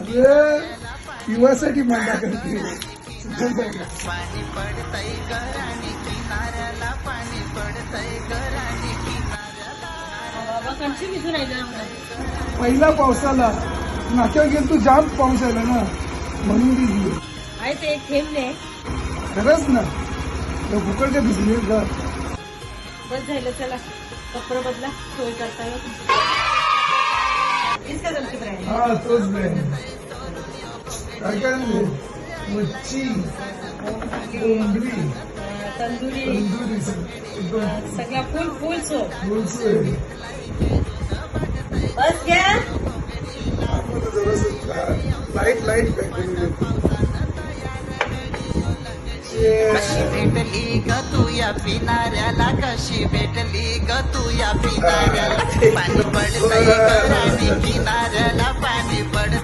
अरे युवासाठी मांडा करते. पाणी पडतय घराणी किनाऱ्याला पाणी पडतय घराणी बाबा कंची भिजून राहिला पहिला पावसाला नाक्यावर गेलो तू जाम पाऊस आला ना म्हणून भिजली. आहे ते एक थेंब नाही. खरंच ना फुकट काय भिजली का? बस झालं चला कपडे बदला सोय करता इसका जमची ब्रँड हा तोच ब्रँड. काय काय आणले? मच्छी कोंबडी तंदुरी तंदुरी एकदम सगळा फुल फुल सो फुलसोय. बस घ्या. आपण जरासं लाईट कशी भेटली ग तू या पिणाऱ्याला कशी भेटली ग तू या पिणाऱ्याला पाणी पडतय घराणी किनाऱ्याला पाणी पडतय